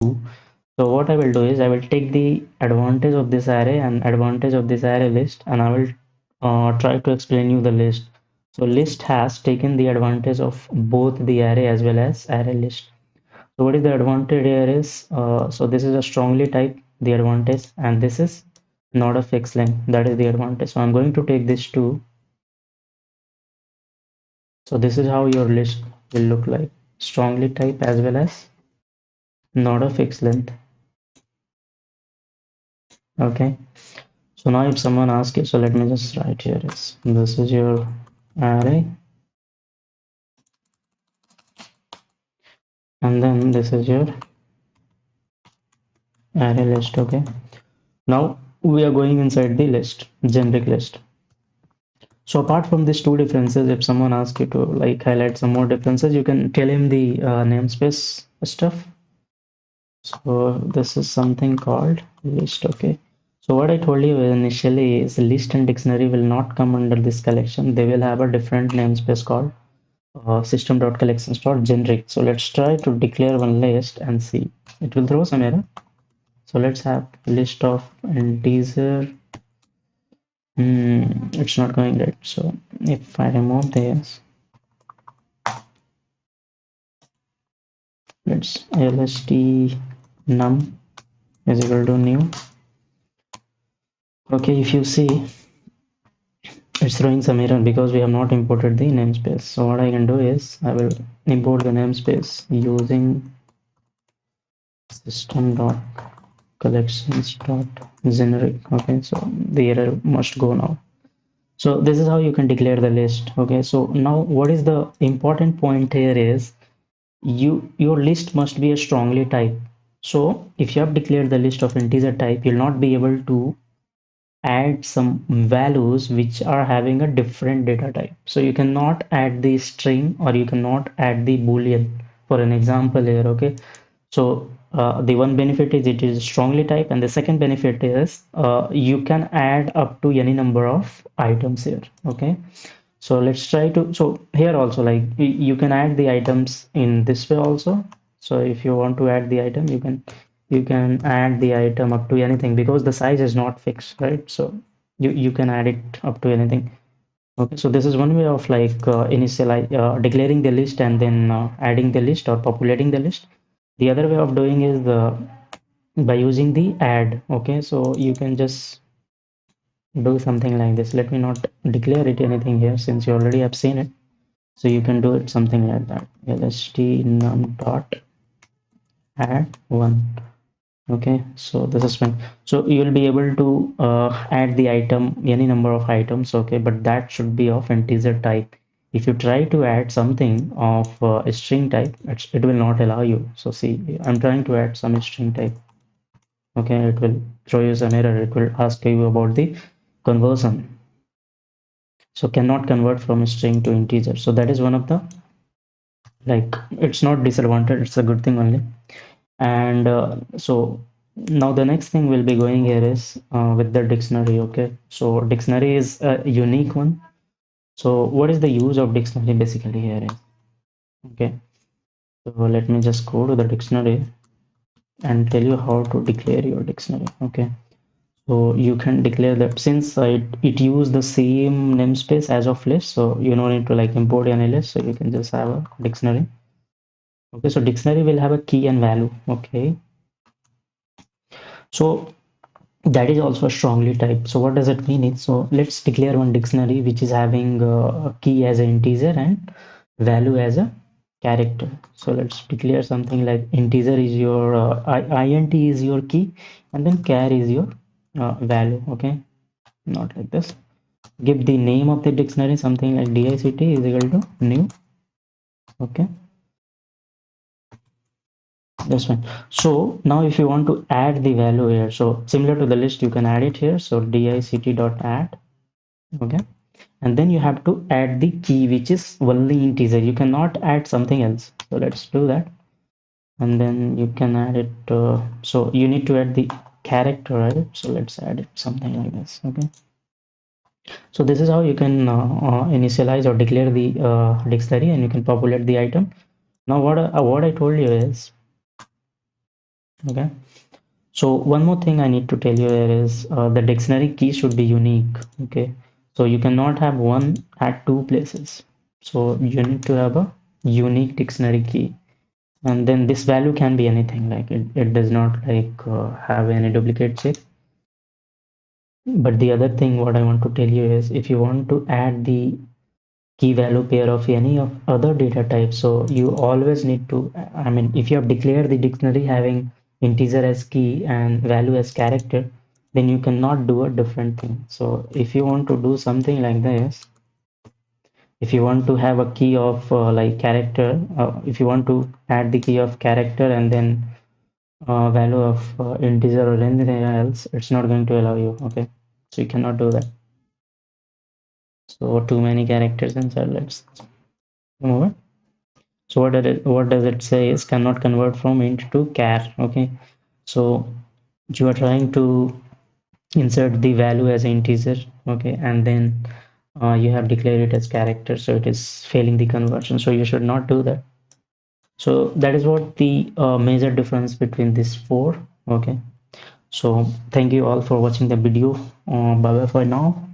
So what I will do is I will take the advantage of this array and advantage of this array list, and I will try to explain you the list. So list has taken the advantage of both the array as well as array list. So what is the advantage here is, so this is a strongly type, the advantage, and this is not a fixed length, that is the advantage. So I'm going to take this two. So this is how your list will look like, strongly type as well as not a fixed length. Okay. So now if someone asks you, so let me just write here is, this is your array, and then this is your array list. Okay. Now we are going inside the list, generic list. So apart from these two differences, if someone asks you to like highlight some more differences, you can tell him the namespace stuff. So this is something called list. Okay. So what I told you initially is list and dictionary will not come under this collection. They will have a different namespace called system.collections.generic. So let's try to declare one list and see. It will throw some error. So let's have list of integer. It's not going right. So if I remove this, let's lst num is equal to new. Okay, if you see, it's throwing some error because we have not imported the namespace. So what I can do is I will import the namespace using system.collections.generic. Okay, so the error must go now. So this is how you can declare the list. Okay, so now what is the important point here is your list must be a strongly type. So if you have declared the list of integer type, you'll not be able to add some values which are having a different data type. So you cannot add the string or you cannot add the boolean for an example here. Okay, so the one benefit is it is strongly type, and the second benefit is you can add up to any number of items here. Okay, so let's try to, so here also like you can add the items in this way also. So if you want to add the item, you can add the item up to anything because the size is not fixed, right? So you can add it up to anything. Okay, so this is one way of like declaring the list and then adding the list or populating the list. The other way of doing is by using the add. Okay, so you can just do something like this. Let me not declare it anything here since you already have seen it. So you can do it something like that. lst num dot add one. Okay, so this is fine. So you will be able to add the item, any number of items. Okay, but that should be of integer type. If you try to add something of a string type, it will not allow you. So see, I'm trying to add some string type. Okay, it will throw you some error. It will ask you about the conversion. So cannot convert from string to integer. So that is one of the, like, it's not disadvantage, it's a good thing only. And so now the next thing we'll be going here is with the dictionary. Okay, so dictionary is a unique one. So what is the use of dictionary basically here is, okay, so let me just go to the dictionary and tell you how to declare your dictionary. Okay, so you can declare that since it use the same namespace as of list, so you don't need to like import any list, so you can just have a dictionary. Okay, so dictionary will have a key and value. Okay, so that is also strongly typed. So what does it mean? So let's declare one dictionary which is having a key as an integer and value as a character. So let's declare something like integer is your int is your key, and then char is your value. Okay, not like this. Give the name of the dictionary something like dict is equal to new. Okay, that's fine. So now if you want to add the value here, so similar to the list, you can add it here. So dict dot add. Okay, and then you have to add the key which is only integer. You cannot add something else. So let's do that, and then you can add it. So you need to add the character, right? So let's add it something like this. Okay, so this is how you can initialize or declare the dictionary, and you can populate the item. Now what I told you is Okay. So one more thing I need to tell you here is the dictionary key should be unique. Okay. So you cannot have one at two places. So you need to have a unique dictionary key. And then this value can be anything, like it does not like have any duplicate check. But the other thing what I want to tell you is if you want to add the key value pair of any of other data types, so you always need to, I mean, if you have declared the dictionary having integer as key and value as character, then you cannot do a different thing. So if you want to do something like this, if you want to have a key of like character, if you want to add the key of character and then value of integer or anything else, it's not going to allow you. Okay, so you cannot do that. So too many characters inside. Let's move it. So what does it say is cannot convert from int to char. Okay, so you are trying to insert the value as an integer. Okay, and then you have declared it as character, so it is failing the conversion, so you should not do that. So that is what the major difference between these four. Okay, so thank you all for watching the video. Bye bye for now.